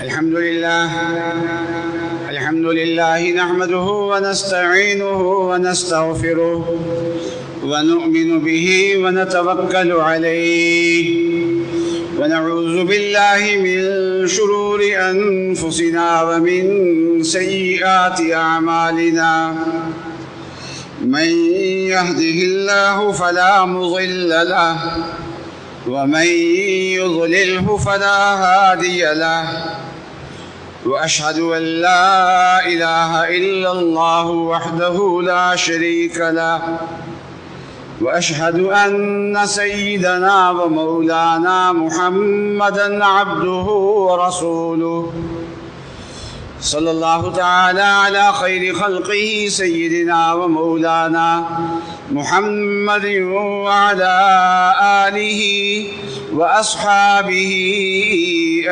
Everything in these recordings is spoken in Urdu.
الحمد لله نحمده ونستعينه ونستغفره ونؤمن به ونتوكل عليه ونعوذ بالله من شرور أنفسنا ومن سيئات أعمالنا من يهده الله فلا مضل له ومن يضلله فلا هادي له وأشهد أن لا إله إلا الله وحده لا شريك له وأشهد أن سيدنا ومولانا محمدًا عبده ورسوله صلى الله تعالى على خير خلقه سيدنا ومولانا محمد وعلى آله وأصحابه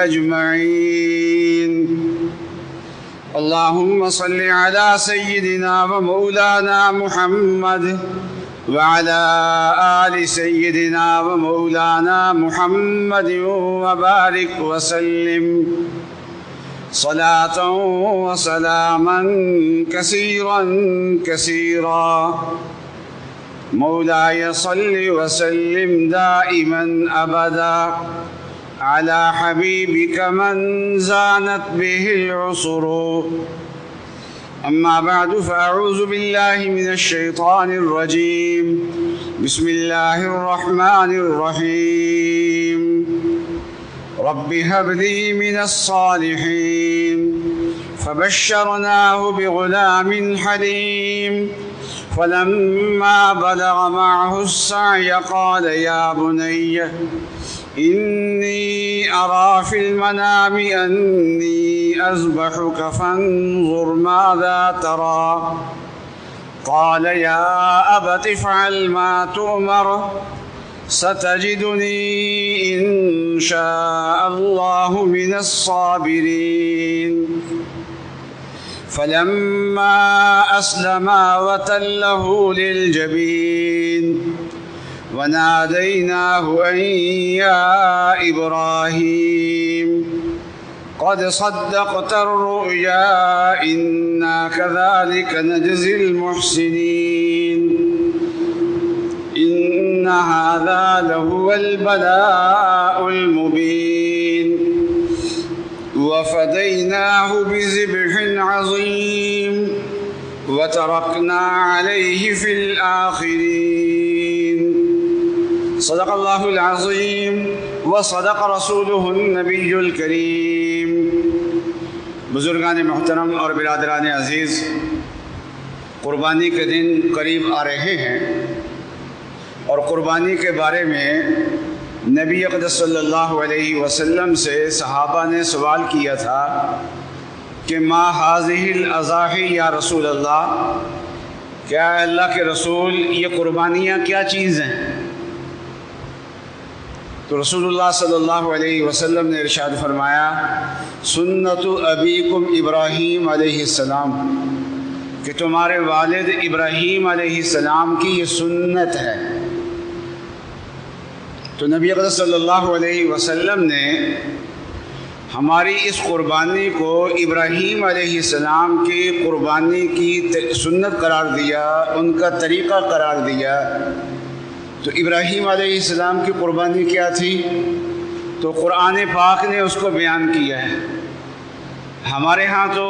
أجمعين. اللهم صل على سيدنا ومولانا محمد وعلى آل سيدنا ومولانا محمد وبارك وسلم صلاة وسلاما كثيرا كثيرا. مولاي صل وسلم دائما أبدا على حبيبك من زانت به العصر. أما بعد فأعوذ بالله من الشيطان الرجيم. بسم الله الرحمن الرحيم. رب هب لي من الصالحين. فبشرناه بغلام حليم فلما بلغ معه السعي قال يا بني إني أرى في المنام أني أذبحك فانظر ماذا ترى. قال يا أبت افعل ما تؤمر ستجدني إن شاء الله من الصابرين. فلما أسلما وتله للجبين وناديناه أن يا إبراهيم قد صدقت الرؤيا إنا كذلك نجزي المحسنين. إن هذا لهو البلاء المبين. وفديناه بذبح عظيم وتركنا عليه في الآخرين. صدق الله العظيم وصدق رسوله النبي الكريم. بزرگان محترم اور برادران عزیز، قربانی کے دن قریب آ رہے ہیں اور قربانی کے بارے میں نبی اقدس صلی اللہ علیہ وسلم سے صحابہ نے سوال کیا تھا کہ ما هذه الاضاحی یا رسول اللہ، کیا اللہ کے رسول یہ قربانیاں کیا چیز ہیں؟ تو رسول اللہ صلی اللہ علیہ وسلم نے ارشاد فرمایا سنت ابیکم ابراہیم علیہ السلام، کہ تمہارے والد ابراہیم علیہ السلام کی یہ سنت ہے۔ تو نبی اقدس صلی اللہ علیہ وسلم نے ہماری اس قربانی کو ابراہیم علیہ السلام کی قربانی کی سنت قرار دیا، ان کا طریقہ قرار دیا۔ تو ابراہیم علیہ السلام کی قربانی کیا تھی؟ تو قرآن پاک نے اس کو بیان کیا ہے۔ ہمارے ہاں تو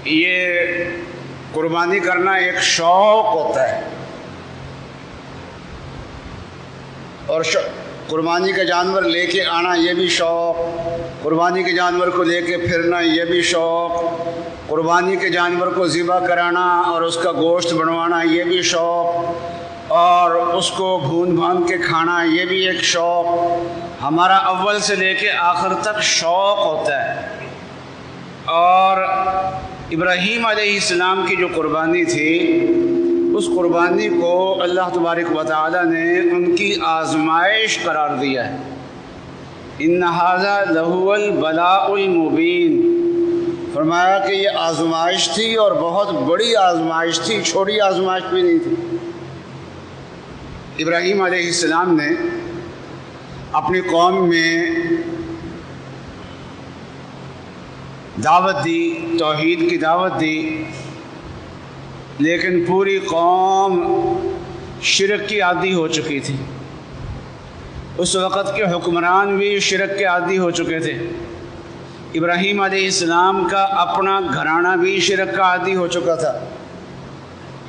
یہ قربانی کرنا ایک شوق ہوتا ہے، اور قربانی کا جانور لے کے آنا یہ بھی شوق، قربانی کے جانور کو لے کے پھرنا یہ بھی شوق، قربانی کے جانور کو ذبح کرانا اور اس کا گوشت بنوانا یہ بھی شوق، اور اس کو بھون بھان کے کھانا یہ بھی ایک شوق۔ ہمارا اول سے لے کے آخر تک شوق ہوتا ہے۔ اور ابراہیم علیہ السلام کی جو قربانی تھی، اس قربانی کو اللہ تبارک و تعالی نے ان کی آزمائش قرار دیا ہے۔ ان ھذا لہو البلاء المبین، فرمایا کہ یہ آزمائش تھی اور بہت بڑی آزمائش تھی، چھوٹی آزمائش بھی نہیں تھی۔ ابراہیم علیہ السلام نے اپنی قوم میں دعوت دی، توحید کی دعوت دی، لیکن پوری قوم شرک کی عادی ہو چکی تھی۔ اس وقت کے حکمران بھی شرک کے عادی ہو چکے تھے۔ ابراہیم علیہ السلام کا اپنا گھرانہ بھی شرک کا عادی ہو چکا تھا۔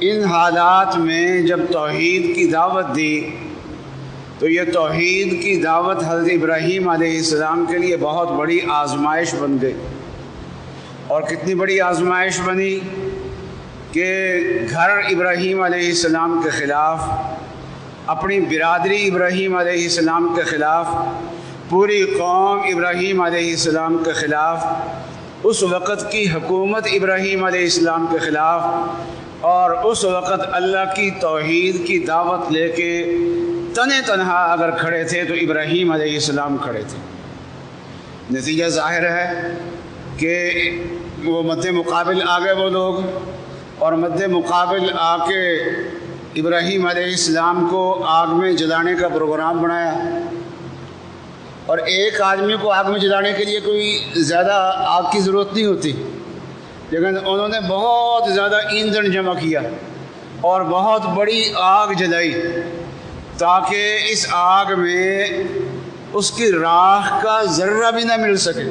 ان حالات میں جب توحید کی دعوت دی تو یہ توحید کی دعوت حضرت ابراہیم علیہ السلام کے لیے بہت بڑی آزمائش بن گئی۔ اور کتنی بڑی آزمائش بنی کہ گھر ابراہیم علیہ السلام کے خلاف، اپنی برادری ابراہیم علیہ السلام کے خلاف، پوری قوم ابراہیم علیہ السلام کے خلاف، اس وقت کی حکومت ابراہیم علیہ السلام کے خلاف، اور اس وقت اللہ کی توحید کی دعوت لے کے تنے تنہا اگر کھڑے تھے تو ابراہیم علیہ السلام کھڑے تھے۔ نتیجہ ظاہر ہے کہ وہ مد مقابل آ گئے وہ لوگ، اور مد مقابل آ کے ابراہیم علیہ السلام کو آگ میں جلانے کا پروگرام بنایا۔ اور ایک آدمی کو آگ میں جلانے کے لیے کوئی زیادہ آگ کی ضرورت نہیں ہوتی، لیکن انہوں نے بہت زیادہ ایندھن جمع کیا اور بہت بڑی آگ جلائی تاکہ اس آگ میں اس کی راکھ کا ذرہ بھی نہ مل سکے۔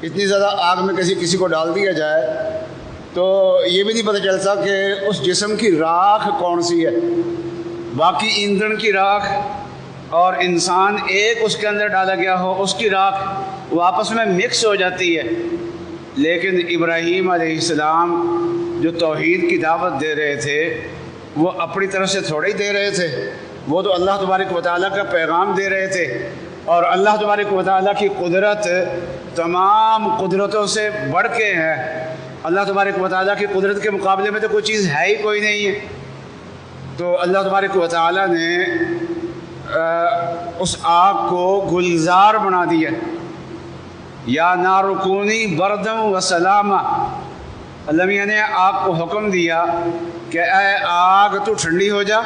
اتنی زیادہ آگ میں کسی کو ڈال دیا جائے تو یہ بھی نہیں پتہ چلتا کہ اس جسم کی راکھ کون سی ہے۔ باقی ایندھن کی راکھ اور انسان ایک اس کے اندر ڈالا گیا ہو، اس کی راکھ وہ آپس میں مکس ہو جاتی ہے۔ لیکن ابراہیم علیہ السلام جو توحید کی دعوت دے رہے تھے وہ اپنی طرف سے تھوڑے ہی دے رہے تھے، وہ تو اللہ تبارک و تعالیٰ کا پیغام دے رہے تھے، اور اللہ تبارک و تعالیٰ کی قدرت تمام قدرتوں سے بڑھ کے ہے۔ اللہ تبارک و تعالیٰ کی قدرت کے مقابلے میں تو کوئی چیز ہے ہی کوئی نہیں ہے۔ تو اللہ تبارک و تعالیٰ نے اس آگ کو گلزار بنا دیا۔ یا نار کونی بردم و سلامہ، اللہ میاں نے آگ کو حکم دیا کہ اے آگ تو ٹھنڈی ہو جا،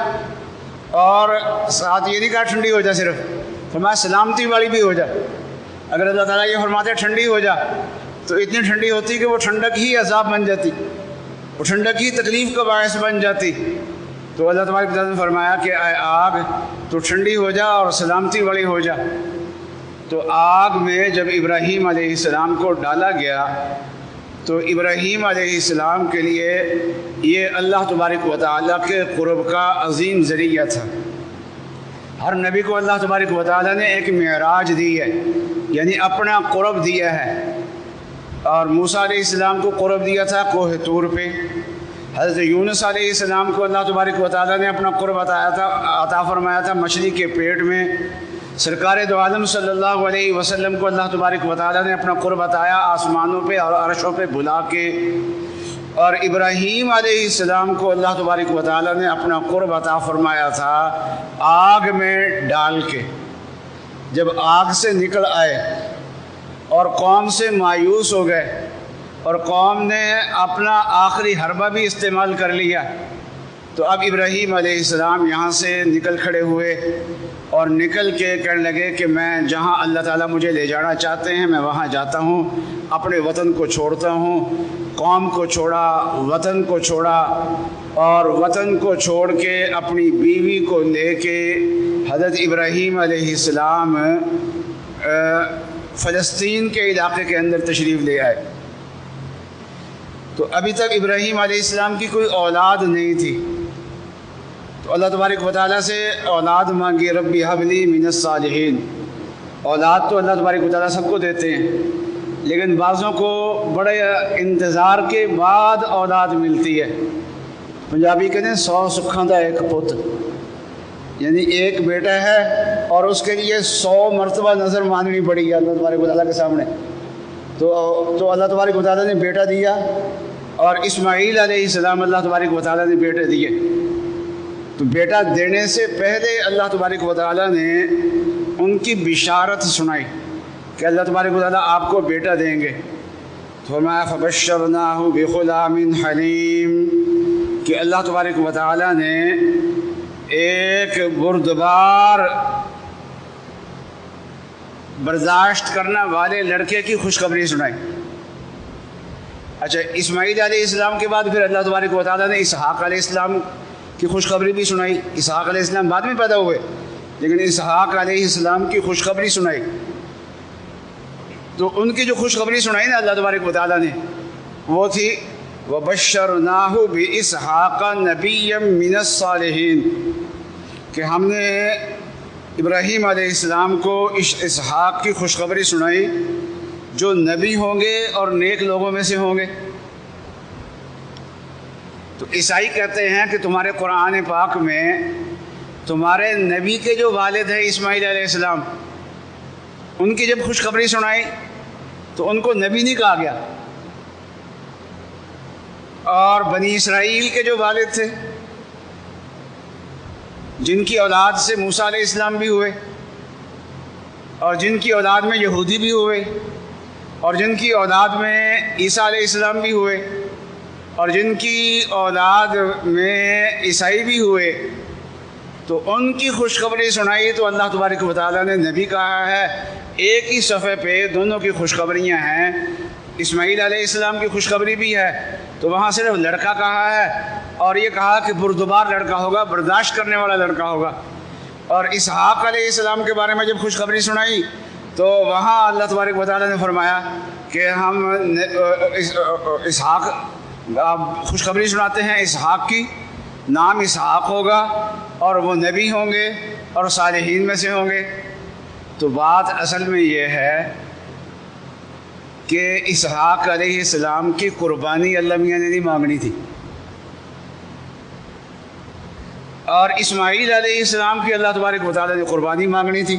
اور ساتھ یہ نہیں کہا ٹھنڈی ہو جا صرف، فرمایا سلامتی والی بھی ہو جا۔ اگر اللہ تعالیٰ یہ فرماتے ٹھنڈی ہو جا تو اتنی ٹھنڈی ہوتی کہ وہ ٹھنڈک ہی عذاب بن جاتی، وہ ٹھنڈک ہی تکلیف کا باعث بن جاتی۔ تو اللہ تبارک و تعالیٰ نے فرمایا کہ اے آگ تو ٹھنڈی ہو جا اور سلامتی والی ہو جا۔ تو آگ میں جب ابراہیم علیہ السلام کو ڈالا گیا تو ابراہیم علیہ السلام کے لیے یہ اللہ تبارک و تعالیٰ کے قرب کا عظیم ذریعہ تھا۔ ہر نبی کو اللہ تبارک و تعالیٰ نے ایک معراج دی ہے، یعنی اپنا قرب دیا ہے۔ اور موسیٰ علیہ السلام کو قرب دیا تھا کوہ طور پہ، حضرت یونس علیہ السلام کو اللہ تبارک و تعالیٰ نے اپنا قرب عطا فرمایا تھا مچھلی کے پیٹ میں۔ سرکار دو عالم صلی اللہ علیہ وسلم کو اللہ تبارک و تعالیٰ نے اپنا قرب عطایا آسمانوں پہ اور عرشوں پہ بلا کے۔ اور ابراہیم علیہ السلام کو اللہ تبارک و تعالیٰ نے اپنا قرب عطا فرمایا تھا آگ میں ڈال کے۔ جب آگ سے نکل آئے اور قوم سے مایوس ہو گئے اور قوم نے اپنا آخری حربہ بھی استعمال کر لیا، تو اب ابراہیم علیہ السلام یہاں سے نکل کھڑے ہوئے اور نکل کے کہنے لگے کہ میں جہاں اللہ تعالیٰ مجھے لے جانا چاہتے ہیں میں وہاں جاتا ہوں، اپنے وطن کو چھوڑتا ہوں۔ قوم کو چھوڑا، وطن کو چھوڑا، اور وطن کو چھوڑ کے اپنی بیوی کو لے کے حضرت ابراہیم علیہ السلام فلسطین کے علاقے کے اندر تشریف لے آئے۔ تو ابھی تک ابراہیم علیہ السلام کی کوئی اولاد نہیں تھی، تو اللہ تبارک و تعالیٰ سے اولاد مانگی، ربی حب لی من الصالحین۔ اولاد تو اللہ تبارک و تعالیٰ سب کو دیتے ہیں، لیکن بعضوں کو بڑے انتظار کے بعد اولاد ملتی ہے۔ پنجابی کہتے ہیں 100 سکھاں دا ایک پت، یعنی ایک بیٹا ہے اور اس کے لیے 100 مرتبہ نظر مانگنی پڑی ہے اللہ تبارک و تعالیٰ کے سامنے۔ تو اللہ تبارک و تعالیٰ نے بیٹا دیا، اور اسماعیل علیہ السلام اللہ تبارک و تعالیٰ نے بیٹے دیے۔ تو بیٹا دینے سے پہلے اللہ تبارک و تعالیٰ نے ان کی بشارت سنائی کہ اللہ تبارک و تعالیٰ آپ کو بیٹا دیں گے۔ فرمایا فبشرناہ بغلام حلیم، کہ اللہ تبارک و تعالیٰ نے ایک بردبار برداشت کرنے والے لڑکے کی خوشخبری سنائی۔ اچھا، اسماعیل علیہ السلام کے بعد پھر اللہ تبارک و تعالیٰ نے اسحاق علیہ السلام کی خوشخبری بھی سنائی۔ اسحاق علیہ السلام بعد میں پیدا ہوئے، لیکن اسحاق علیہ السلام کی خوشخبری سنائی۔ تو ان کی جو خوشخبری سنائی نا اللہ تبارک و تعالیٰ نے، وہ تھی وَبَشَّرْنَاهُ بِإِسْحَاقَ نَبِيًّا مِّنَ الصَّالِحِينَ، کہ ہم نے ابراہیم علیہ السلام کو اسحاق کی خوشخبری سنائی جو نبی ہوں گے اور نیک لوگوں میں سے ہوں گے۔ تو عیسائی کہتے ہیں کہ تمہارے قرآن پاک میں تمہارے نبی کے جو والد ہیں اسماعیل علیہ السلام، ان کی جب خوشخبری سنائی تو ان کو نبی نہیں کہا گیا، اور بنی اسرائیل کے جو والد تھے جن کی اولاد سے موسیٰ علیہ السلام بھی ہوئے، اور جن کی اولاد میں یہودی بھی ہوئے، اور جن کی اولاد میں عیسیٰ علیہ السلام بھی ہوئے، اور جن کی اولاد میں عیسائی بھی ہوئے، تو ان کی خوشخبری سنائی تو اللہ تبارک و تعالیٰ نے نبی کہا ہے۔ ایک ہی صفحے پہ دونوں کی خوشخبریاں ہیں۔ اسماعیل علیہ السلام کی خوشخبری بھی ہے تو وہاں صرف لڑکا کہا ہے، اور یہ کہا کہ بردبار لڑکا ہوگا، برداشت کرنے والا لڑکا ہوگا۔ اور اسحاق علیہ السلام کے بارے میں جب خوشخبری سنائی تو وہاں اللہ تبارک و تعالیٰ نے فرمایا کہ ہم اسحاق خوشخبری سناتے ہیں، اسحاق کی نام اسحاق ہوگا اور وہ نبی ہوں گے اور صالحین میں سے ہوں گے۔ تو بات اصل میں یہ ہے کہ اسحاق علیہ السلام کی قربانی اللہ میاں نے نہیں مانگنی تھی، اور اسماعیل علیہ السلام کی اللہ تبارک و تعالیٰ نے قربانی مانگنی تھی۔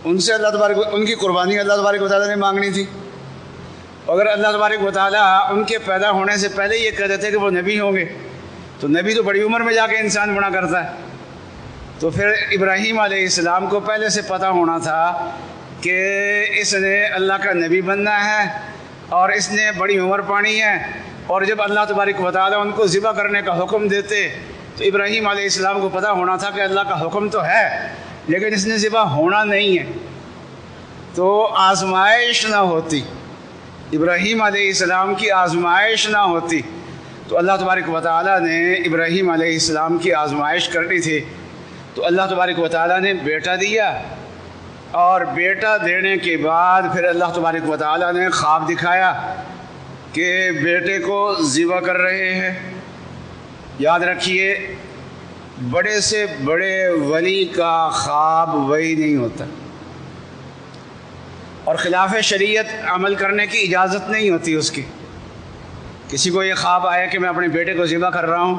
ان سے ان کی قربانی اللہ تبارک و تعالیٰ نے مانگنی تھی۔ اگر اللہ تبارک و تعالیٰ ان کے پیدا ہونے سے پہلے یہ کہہ دیتے کہ وہ نبی ہوں گے، تو نبی تو بڑی عمر میں جا کے انسان بنا کرتا ہے، تو پھر ابراہیم علیہ السلام کو پہلے سے پتہ ہونا تھا کہ اس نے اللہ کا نبی بننا ہے اور اس نے بڑی عمر پانی ہے، اور جب اللہ تبارک و تعالیٰ ان کو ذبح کرنے کا حکم دیتے تو ابراہیم علیہ السلام کو پتہ ہونا تھا کہ اللہ کا حکم تو ہے لیکن اس نے ذبح ہونا نہیں ہے، تو آزمائش نہ ہوتی، ابراہیم علیہ السلام کی آزمائش نہ ہوتی، تو اللہ تبارک و تعالیٰ نے ابراہیم علیہ السلام کی آزمائش کرنی تھی، تو اللہ تبارک و تعالیٰ نے بیٹا دیا، اور بیٹا دینے کے بعد پھر اللہ تبارک و تعالیٰ نے خواب دکھایا کہ بیٹے کو ذبح کر رہے ہیں۔ یاد رکھیے، بڑے سے بڑے ولی کا خواب وہی نہیں ہوتا، اور خلاف شریعت عمل کرنے کی اجازت نہیں ہوتی اس کی۔ کسی کو یہ خواب آیا کہ میں اپنے بیٹے کو ذبح کر رہا ہوں،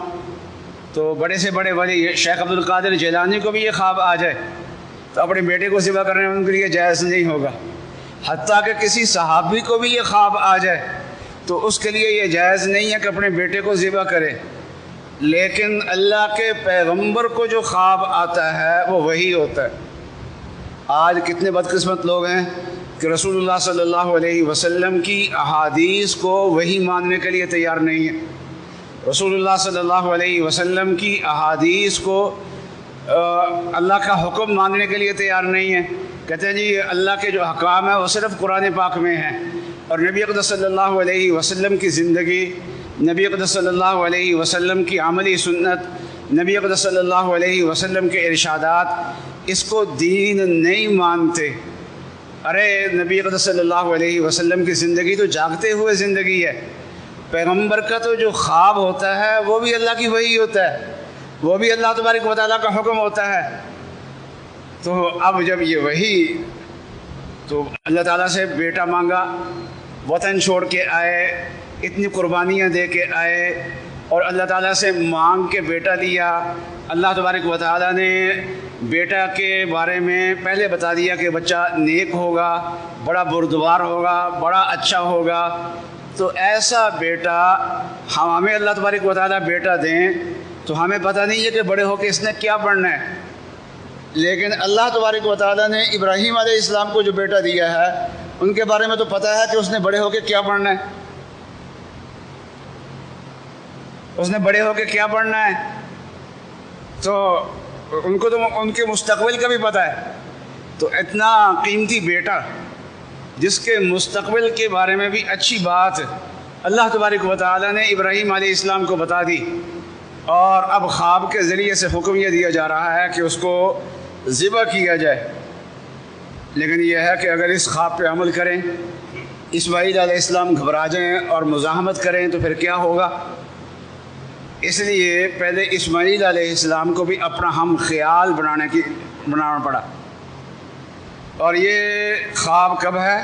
تو بڑے سے بڑے ولی شیخ عبد القادر جیلانی کو بھی یہ خواب آ جائے تو اپنے بیٹے کو ذبح کرنے ان کے لیے جائز نہیں ہوگا، حتیٰ کہ کسی صحابی کو بھی یہ خواب آ جائے تو اس کے لیے یہ جائز نہیں ہے کہ اپنے بیٹے کو ذبح کرے، لیکن اللہ کے پیغمبر کو جو خواب آتا ہے وہ وہی ہوتا ہے۔ آج کتنے بدقسمت لوگ ہیں کہ رسول اللہ صلی اللہ علیہ وسلم کی احادیث کو وہی ماننے کے لیے تیار نہیں ہیں، رسول اللہ صلی اللہ علیہ وسلم کی احادیث کو اللہ کا حکم ماننے کے لیے تیار نہیں ہیں، کہتے ہیں جی اللہ کے جو احکام ہیں وہ صرف قرآن پاک میں ہیں، اور نبی اقدس صلی اللہ علیہ وسلم کی زندگی، نبی اقدس صلی اللہ علیہ وسلم کی عملی سنت، نبی اقدس صلی اللہ علیہ وسلم کے ارشادات اس کو دین نہیں مانتے۔ ارے نبی اقدس صلی اللہ علیہ وسلم کی زندگی تو جاگتے ہوئے زندگی ہے، پیغمبر کا تو جو خواب ہوتا ہے وہ بھی اللہ کی وحی ہوتا ہے، وہ بھی اللہ تبارک و تعالیٰ کا حکم ہوتا ہے۔ تو اب جب یہ وحی، تو اللہ تعالیٰ سے بیٹا مانگا، وطن چھوڑ کے آئے، اتنی قربانیاں دے کے آئے، اور اللہ تعالیٰ سے مانگ کے بیٹا لیا۔ اللہ تبارک و تعالیٰ نے بیٹا کے بارے میں پہلے بتا دیا کہ بچہ نیک ہوگا، بڑا بردبار ہوگا، بڑا اچھا ہوگا۔ تو ایسا بیٹا ہمیں اللہ تبارک و تعالیٰ بیٹا دیں تو ہمیں پتہ نہیں ہے کہ بڑے ہو کے اس نے کیا پڑھنا ہے، لیکن اللہ تبارک و تعالیٰ نے ابراہیم علیہ السلام کو جو بیٹا دیا ہے ان کے بارے میں تو پتہ ہے کہ اس نے بڑے ہو کے کیا پڑھنا ہے، اس نے بڑے ہو کے کیا پڑھنا ہے، تو ان کو تو ان کے مستقبل کا بھی پتہ ہے۔ تو اتنا قیمتی بیٹا جس کے مستقبل کے بارے میں بھی اچھی بات اللہ تبارک و تعالیٰ نے ابراہیم علیہ السلام کو بتا دی، اور اب خواب کے ذریعے سے حکم یہ دیا جا رہا ہے کہ اس کو ذبح کیا جائے۔ لیکن یہ ہے کہ اگر اس خواب پہ عمل کریں، اسماعیل علیہ السلام گھبرا جائیں اور مزاحمت کریں تو پھر کیا ہوگا؟ اس لیے پہلے اسماعیل علیہ السلام کو بھی اپنا ہم خیال بنانا پڑا۔ اور یہ خواب کب ہے؟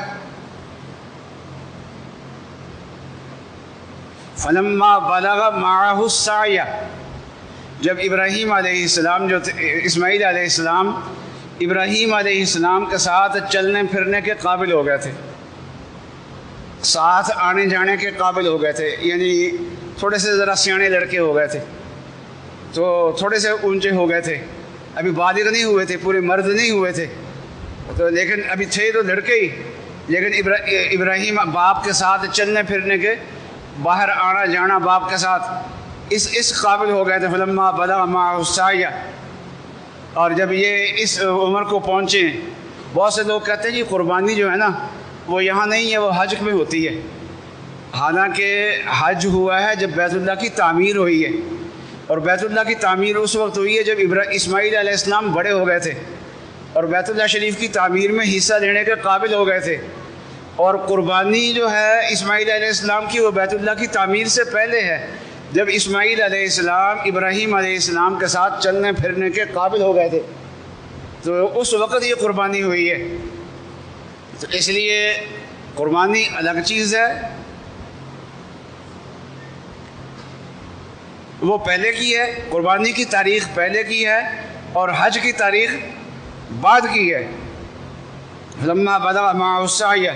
فلما بلغ معہ السعی، جب ابراہیم علیہ السلام اسماعیل علیہ السلام ابراہیم علیہ السلام کے ساتھ چلنے پھرنے کے قابل ہو گئے تھے، ساتھ آنے جانے کے قابل ہو گئے تھے، یعنی تھوڑے سے ذرا سیانے لڑکے ہو گئے تھے، تو تھوڑے سے اونچے ہو گئے تھے، ابھی بالغ نہیں ہوئے تھے، پورے مرد نہیں ہوئے تھے، تو لیکن ابھی تھے تو لڑکے ہی، لیکن ابراہیم باپ کے ساتھ چلنے پھرنے کے، باہر آنا جانا باپ کے ساتھ اس قابل ہو گئے تھے۔ فلما بلغ معہ السعی، اور جب یہ اس عمر کو پہنچے، بہت سے لوگ کہتے ہیں جی قربانی جو ہے نا وہ یہاں نہیں ہے، وہ حج میں ہوتی ہے، حالانکہ حج ہوا ہے جب بیت اللہ کی تعمیر ہوئی ہے، اور بیت اللہ کی تعمیر اس وقت ہوئی ہے جب اسماعیل علیہ السلام بڑے ہو گئے تھے اور بیت اللہ شریف کی تعمیر میں حصہ لینے کے قابل ہو گئے تھے، اور قربانی جو ہے اسماعیل علیہ السلام کی وہ بیت اللہ کی تعمیر سے پہلے ہے، جب اسماعیل علیہ السلام ابراہیم علیہ السلام کے ساتھ چلنے پھرنے کے قابل ہو گئے تھے، تو اس وقت یہ قربانی ہوئی ہے۔ تو اس لیے قربانی الگ چیز ہے، وہ پہلے کی ہے، قربانی کی تاریخ پہلے کی ہے اور حج کی تاریخ بعد کی ہے۔ لما بلغ معہ السعی،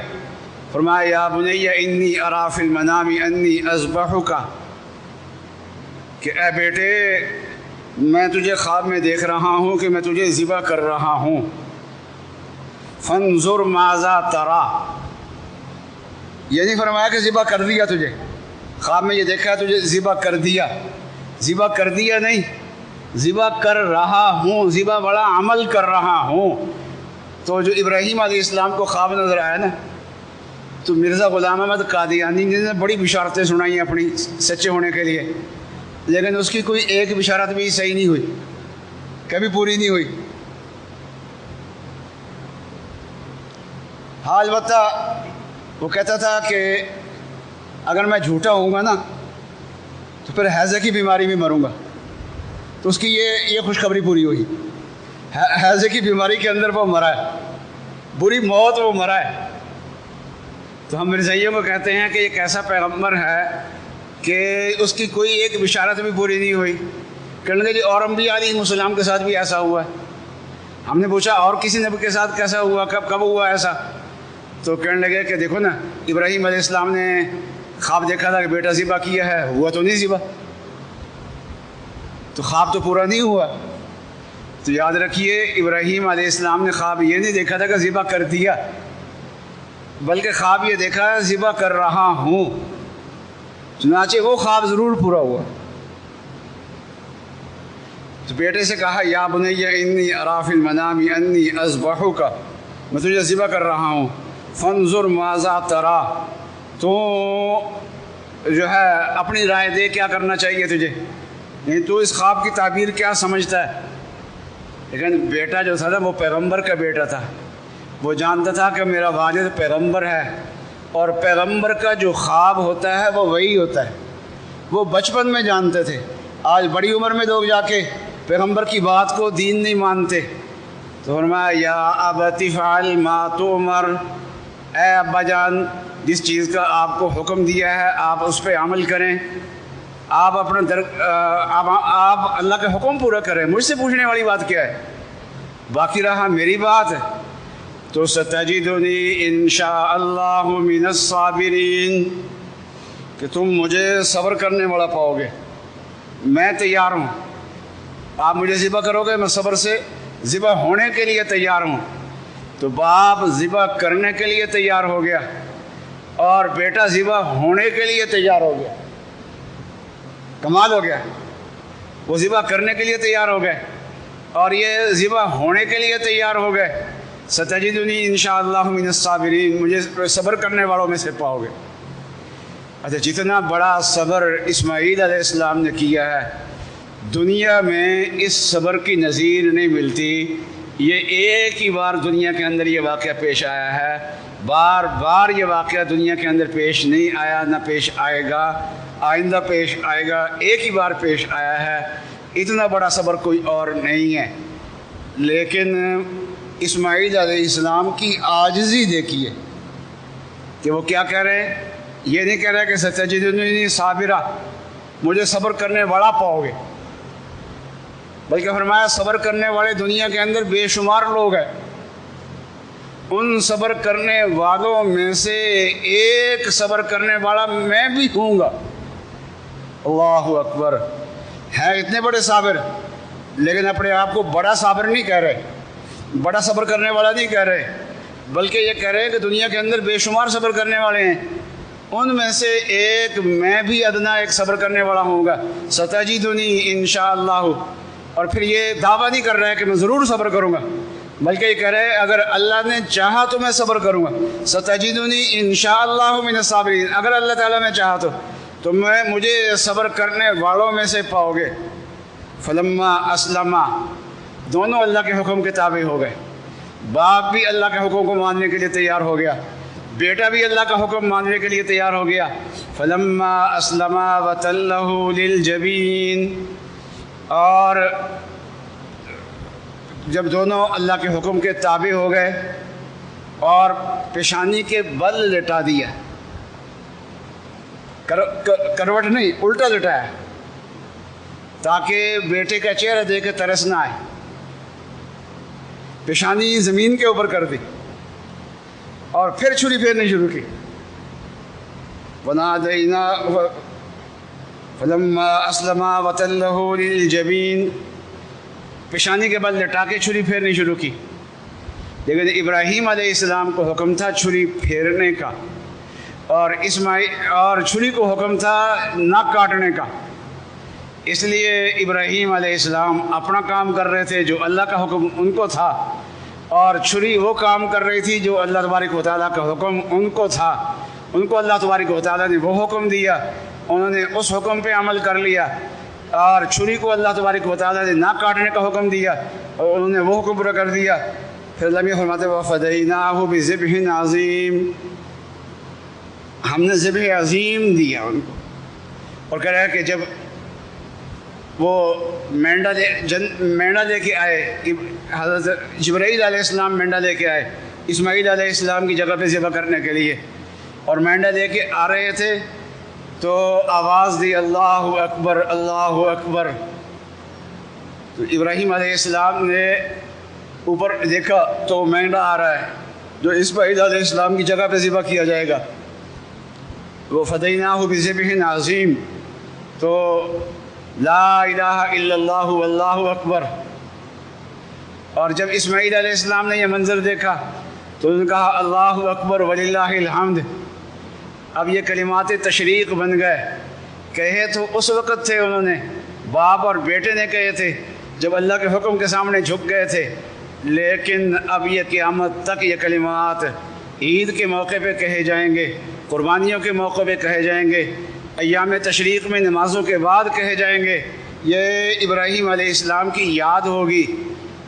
فرمایا یا بنی انی اری فی المنام انی اذبحک، کہ اے بیٹے میں تجھے خواب میں دیکھ رہا ہوں کہ میں تجھے ذبح کر رہا ہوں۔ فانظر ماذا تری، یہ نہیں فرمایا کہ ذبح کر دیا تجھے، خواب میں یہ دیکھا ہے تجھے ذبح کر دیا، ذبح کر دیا نہیں، ذبح کر رہا ہوں، ذبح بڑا عمل کر رہا ہوں۔ تو جو ابراہیم علیہ السلام کو خواب نظر آیا نا، تو مرزا غلام احمد قادیانی نے بڑی بشارتیں سنائی ہیں اپنی سچے ہونے کے لیے، لیکن اس کی کوئی ایک بشارت بھی صحیح نہیں ہوئی، کبھی پوری نہیں ہوئی۔ ہاں البتہ وہ کہتا تھا کہ اگر میں جھوٹا ہوں گا نا تو پھر ہیضہ کی بیماری میں مروں گا، تو اس کی یہ خوشخبری پوری ہوئی، ہیضہ کی بیماری کے اندر وہ مرا ہے، بری موت وہ مرا ہے۔ تو ہم مرزائیوں کو کہتے ہیں کہ یہ کیسا پیغمبر ہے کہ اس کی کوئی ایک بشارت بھی پوری نہیں ہوئی۔ کہنے لگے جی اور انبیاء علیہ السلام کے ساتھ بھی ایسا ہوا ہے۔ ہم نے پوچھا اور کسی نبی کے ساتھ کیسا ہوا، کب ہوا ایسا؟ تو کہنے لگے کہ دیکھو نا ابراہیم علیہ السلام نے خواب دیکھا تھا کہ بیٹا ذبح کیا ہے، ہوا تو نہیں ذبح، تو خواب تو پورا نہیں ہوا۔ تو یاد رکھیے ابراہیم علیہ السلام نے خواب یہ نہیں دیکھا تھا کہ ذبح کر دیا، بلکہ خواب یہ دیکھا ہے ذبح کر رہا ہوں، چنانچہ وہ خواب ضرور پورا ہوا۔ تو بیٹے سے کہا یا بنی انی اری فی المنام انی اذبحک، میں تجھے ذبح کر رہا ہوں، فانظر ماذا تری، تو جو ہے اپنی رائے دے کیا کرنا چاہیے تجھے، یعنی تو اس خواب کی تعبیر کیا سمجھتا ہے۔ لیکن بیٹا جو تھا وہ پیغمبر کا بیٹا تھا، وہ جانتا تھا کہ میرا والد پیغمبر ہے، اور پیغمبر کا جو خواب ہوتا ہے وہ وہی ہوتا ہے، وہ بچپن میں جانتے تھے۔ آج بڑی عمر میں لوگ جا کے پیغمبر کی بات کو دین نہیں مانتے۔ تو فرمایا یا ابت افعل ما تؤمر، اے ابا جان جس چیز کا آپ کو حکم دیا ہے آپ اس پہ عمل کریں، آپ اپنا آپ اللہ کا حکم پورا کریں، مجھ سے پوچھنے والی بات کیا ہے؟ باقی رہا میری بات ہے تو ستجدنی انشاء اللہ من الصابرین، کہ تم مجھے صبر کرنے والا پاؤ گے، میں تیار ہوں، آپ مجھے ذبح کرو گے میں صبر سے ذبح ہونے کے لیے تیار ہوں۔ تو باپ ذبح کرنے کے لیے تیار ہو گیا اور بیٹا ذبح ہونے کے لیے تیار ہو گیا، کمال ہو گیا۔ وہ ذبح کرنے کے لیے تیار ہو گئے اور یہ ذبح ہونے کے لیے تیار ہو گئے۔ ستجدنی انشاءاللہ من الصابرین، مجھے صبر کرنے والوں میں سے پاؤ گے۔ اچھا، جتنا بڑا صبر اسماعیل علیہ السلام نے کیا ہے، دنیا میں اس صبر کی نظیر نہیں ملتی۔ یہ ایک ہی بار دنیا کے اندر یہ واقعہ پیش آیا ہے، بار بار یہ واقعہ دنیا کے اندر پیش نہیں آیا، نہ پیش آئے گا، آئندہ پیش آئے گا، ایک ہی بار پیش آیا ہے۔ اتنا بڑا صبر کوئی اور نہیں ہے۔ لیکن اسماعیل علیہ السلام کی عاجزی دیکھیے کہ وہ کیا کہہ رہے ہیں۔ یہ نہیں کہہ رہے کہ ستجدنی صابرہ، مجھے صبر کرنے والا پاؤ گے، بلکہ فرمایا صبر کرنے والے دنیا کے اندر بے شمار لوگ ہیں، ان صبر کرنے والوں میں سے ایک صبر کرنے والا میں بھی ہوں گا۔ اللہ اکبر! ہیں اتنے بڑے صابر، لیکن اپنے آپ کو بڑا صابر نہیں کہہ رہے، بڑا صبر کرنے والا نہیں کہہ رہے، بلکہ یہ کہہ رہے ہیں کہ دنیا کے اندر بے شمار صبر کرنے والے ہیں، ان میں سے ایک میں بھی ادنا ایک صبر کرنے والا ہوں گا۔ ستجدنی انشاءاللہ، اور پھر یہ دعویٰ نہیں کر رہے ہیں کہ میں ضرور صبر کروں گا، بلکہ یہ کہہ رہے ہیں اگر اللہ نے چاہا تو میں صبر کروں گا۔ ستجدنی انشاءاللہ من الصابرین، اگر اللہ تعالیٰ نے چاہا تو مجھے صبر کرنے والوں میں سے پاؤ گے۔ فلما اسلما، دونوں اللہ کے حکم کے تابع ہو گئے، باپ بھی اللہ کے حکم کو ماننے کے لیے تیار ہو گیا، بیٹا بھی اللہ کا حکم ماننے کے لیے تیار ہو گیا۔ فلما اسلما وتلہ للجبین، اور جب دونوں اللہ کے حکم کے تابع ہو گئے اور پیشانی کے بل لٹا دیا، کروٹ نہیں، الٹا لٹایا، تاکہ بیٹے کا چہرہ دیکھ کے ترس نہ آئے، پیشانی زمین کے اوپر کر دی اور پھر چھری پھیرنی شروع کی۔ وَنَادَيْنَاهُ فَلَمَّا أَسْلَمَا وَتَلَّهُ لِلْجَبِينِ، پیشانی کے بل لٹا کے چھری پھیرنی شروع کی۔ لیکن ابراہیم علیہ السلام کو حکم تھا چھری پھیرنے کا، اور چھری کو حکم تھا نہ کاٹنے کا، اس لیے ابراہیم علیہ السلام اپنا کام کر رہے تھے جو اللہ کا حکم ان کو تھا، اور چھری وہ کام کر رہی تھی جو اللہ تبارک و تعالیٰ کا حکم ان کو تھا۔ ان کو اللہ تبارک و تعالیٰ نے وہ حکم دیا، انہوں نے اس حکم پہ عمل کر لیا، اور چھری کو اللہ تبارک و تعالیٰ نے نہ کاٹنے کا حکم دیا اور انہوں نے وہ حکم پورا کر دیا۔ پھر اللہ یہ فرماتے وَفَدَيْنَاهُ بِذِبْحٍ عَظِيمٍ، ہم نے ذبح عظیم دیا ان کو۔ اور کہہ رہا ہے کہ جب وہ مینڈا لے کے آئے، حضرت جبرائیل علیہ السلام مینڈا لے کے آئے اسماعیل علیہ السلام کی جگہ پہ ذبح کرنے کے لیے، اور مینڈا لے کے آ رہے تھے تو آواز دی اللہ اکبر اللہ اکبر۔ تو ابراہیم علیہ السلام نے اوپر دیکھا تو مینڈا آ رہا ہے جو اسماعیل علیہ السلام کی جگہ پہ ذبح کیا جائے گا۔ وہ فدیناہ بذبح عظیم، تو لا الہ الا اللہ واللہ اکبر۔ اور جب اسماعیل علیہ السلام نے یہ منظر دیکھا تو انہوں نے کہا اللہ اکبر وللہ الحمد۔ اب یہ کلمات تشریق بن گئے، کہے تو اس وقت تھے، انہوں نے باپ اور بیٹے نے کہے تھے جب اللہ کے حکم کے سامنے جھک گئے تھے، لیکن اب یہ قیامت تک یہ کلمات عید کے موقع پہ کہے جائیں گے، قربانیوں کے موقع پہ کہے جائیں گے، ایام تشریق میں نمازوں کے بعد کہے جائیں گے۔ یہ ابراہیم علیہ السلام کی یاد ہوگی،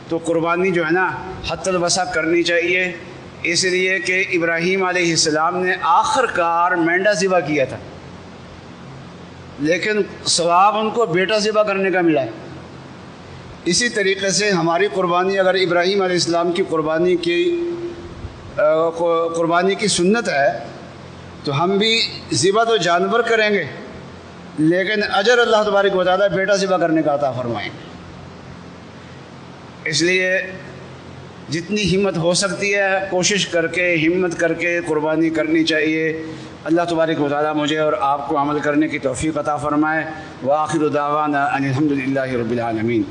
تو قربانی جو ہے نا حتی الوسع کرنی چاہیے، اس لیے کہ ابراہیم علیہ السلام نے آخر کار مینڈا ذبح کیا تھا، لیکن ثواب ان کو بیٹا ذبح کرنے کا ملا ہے۔ اسی طریقے سے ہماری قربانی، اگر ابراہیم علیہ السلام کی قربانی کی سنت ہے تو ہم بھی ذبح تو جانور کریں گے، لیکن اجر اللہ تبارک و تعالیٰ بیٹا ذبح کرنے کا عطا فرمائیں گے۔ اس لیے جتنی ہمت ہو سکتی ہے کوشش کر کے، ہمت کر کے قربانی کرنی چاہیے۔ اللہ تبارک و تعالیٰ مجھے اور آپ کو عمل کرنے کی توفیق عطا فرمائے۔ وآخر دعوانا ان الحمد للہ رب العالمین۔